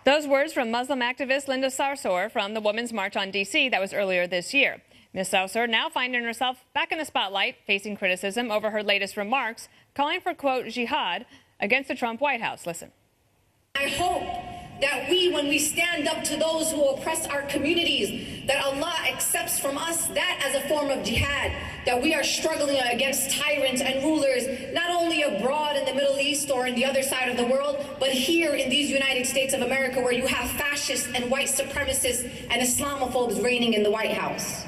Those words from Muslim activist Linda Sarsour from the Women's March on D.C. that was earlier this year. Ms. Sarsour now finding herself back in the spotlight, facing criticism over her latest remarks, calling for, quote, jihad against the Trump White House. Listen. I hope that when we stand up to those who oppress our communities, that Allah accepts from us that as a form of jihad, that we are struggling against tyrants and rulers, not only abroad in the Middle East or in the other side of the world, but here in these United States of America, where you have fascists and white supremacists and Islamophobes reigning in the White House.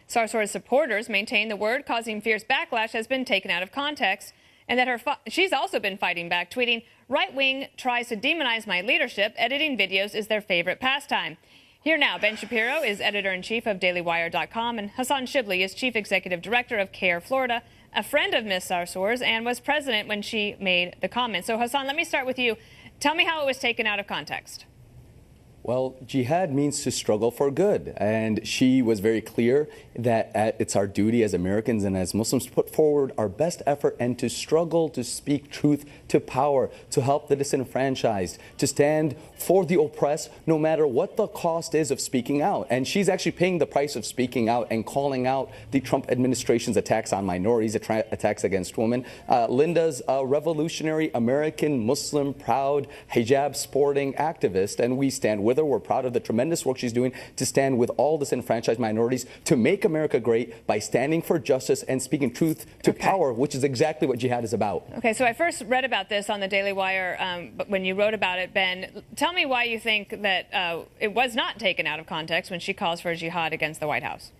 Sarsour's supporters maintain the word causing fierce backlash has been taken out of context, and that she's also been fighting back, tweeting, "Right wing tries to demonize my leadership. Editing videos is their favorite pastime." Here now, Ben Shapiro is editor-in-chief of DailyWire.com, and Hassan Shibli is chief executive director of CARE Florida, a friend of Ms. Sarsour's, and was president when she made the comment. So, Hassan, let me start with you. Tell me how it was taken out of context. Well, jihad means to struggle for good, and she was very clear that it's our duty as Americans and as Muslims to put forward our best effort and to struggle to speak truth to power, to help the disenfranchised, to stand for the oppressed, no matter what the cost is of speaking out. And she's actually paying the price of speaking out and calling out the Trump administration's attacks on minorities, attacks against women. Linda's a revolutionary American, Muslim, proud, hijab-sporting activist, and we stand with her. We're proud of the tremendous work she's doing to stand with all disenfranchised minorities to make America great by standing for justice and speaking truth to power, which is exactly what jihad is about. Okay, so I first read about this on the Daily Wire, but when you wrote about it, Ben, tell me why you think that it was not taken out of context when she calls for jihad against the White House.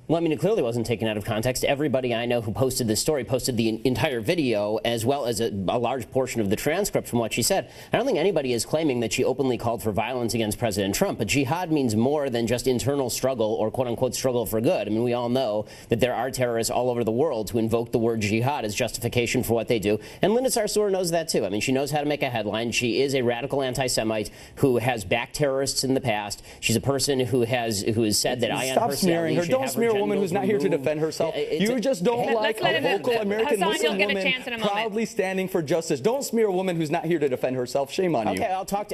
Well, I mean, it clearly wasn't taken out of context. Everybody I know who posted this story posted the entire video as well as a large portion of the transcript from what she said. I don't think anybody is claiming that she openly called for violence against President Trump, but jihad means more than just internal struggle or quote-unquote struggle for good. I mean, we all know that there are terrorists all over the world who invoke the word jihad as justification for what they do, and Linda Sarsour knows that too. I mean, she knows how to make a headline. She is a radical anti-Semite who has backed terrorists in the past. She's a person who has said that I Stop smearing her. Don't smear a woman who's not here to defend herself. You just don't like a vocal American Muslim woman proudly standing for justice. Don't smear a woman who's not here to defend herself. Shame on you. Okay, I'll talk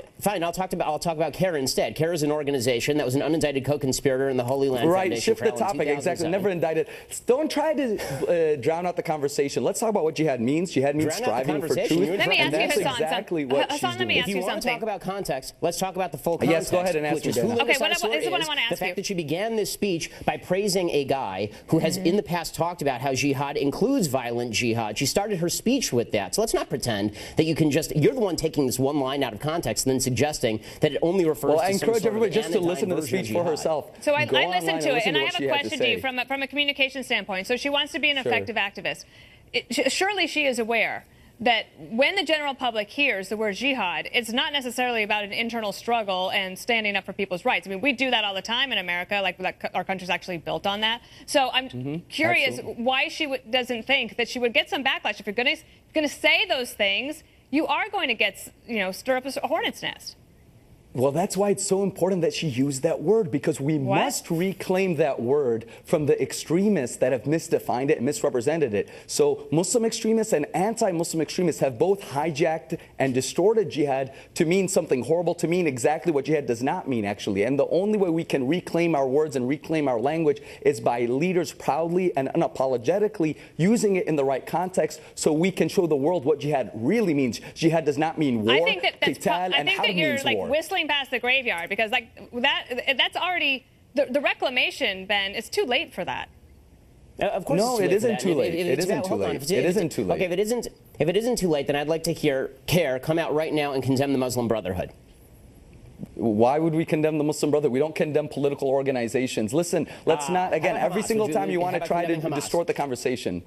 about CARE instead. CARE is an organization that was an unindicted co-conspirator in the Holy Land Foundation. Right, shift the topic. Exactly. Never indicted. Don't try to drown out the conversation. Let's talk about what jihad means. Jihad means striving for truth. Let me ask you, Hassan, exactly what she's doing. If you want to talk about context, let's talk about the full context. Yes, go ahead and ask me. Okay, this is what I want to ask you. The fact that she began this speech by praising a guy who has in the past talked about how jihad includes violent jihad. She started her speech with that. So let's not pretend that you can just, you're the one taking this one line out of context and then suggesting that it only refers to I encourage everybody just to listen to the speech for herself. So I listened to it, and I have a question to you from a communication standpoint. So she wants to be an effective activist. Surely she is aware that when the general public hears the word jihad, it's not necessarily about an internal struggle and standing up for people's rights. I mean, we do that all the time in America, like our country's actually built on that. So I'm curious why she doesn't think that she would get some backlash. If you're going to say those things, you are going to get, stir up a hornet's nest. Well, that's why it's so important that she used that word, because we must reclaim that word from the extremists that have misdefined it and misrepresented it. So Muslim extremists and anti-Muslim extremists have both hijacked and distorted jihad to mean something horrible, to mean exactly what jihad does not mean, actually. And the only way we can reclaim our words and reclaim our language is by leaders proudly and unapologetically using it in the right context so we can show the world what jihad really means. Jihad does not mean war, qital, and how it means war. Whistling past the graveyard, because that's already the reclamation, Ben. It's too late for that. Of course, no, it isn't too late. It isn't too late. It isn't too late. Okay, if it isn't too late, then I'd like to hear CARE come out right now and condemn the Muslim Brotherhood. Why would we condemn the Muslim Brotherhood? We don't condemn political organizations. Listen, let's not, again, every single time you want to try to distort the conversation.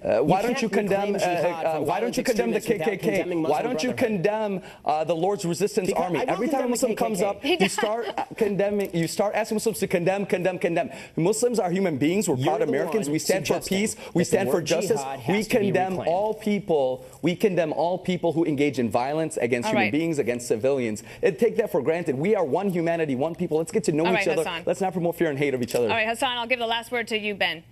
Why don't you condemn the KKK? Why don't you condemn the Lord's Resistance Army? Every time a Muslim comes up, you start condemning. You start asking Muslims to condemn. Muslims are human beings. We're proud Americans. We stand for peace. We stand for justice. We condemn all people. We condemn all people who engage in violence against human beings, against civilians. Take that for granted. We are one humanity, one people. Let's get to know each other. Let's not promote fear and hate of each other. All right, Hassan, I'll give the last word to you, Ben.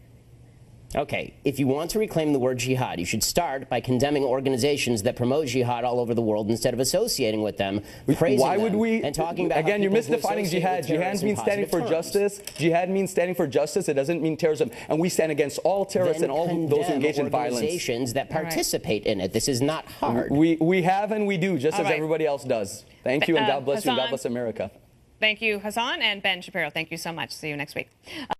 Okay, if you want to reclaim the word jihad, you should start by condemning organizations that promote jihad all over the world instead of associating with them, praising Why would them, we, and talking about again, you're misdefining jihad. Jihad means standing for justice. Jihad means standing for justice. It doesn't mean terrorism. And we stand against all terrorists and all those who engage in violence. Organizations that participate in it. This is not hard. We have and we do, just as everybody else does. Thank you, and God bless you, and God bless America. Thank you, Hassan, and Ben Shapiro. Thank you so much. See you next week.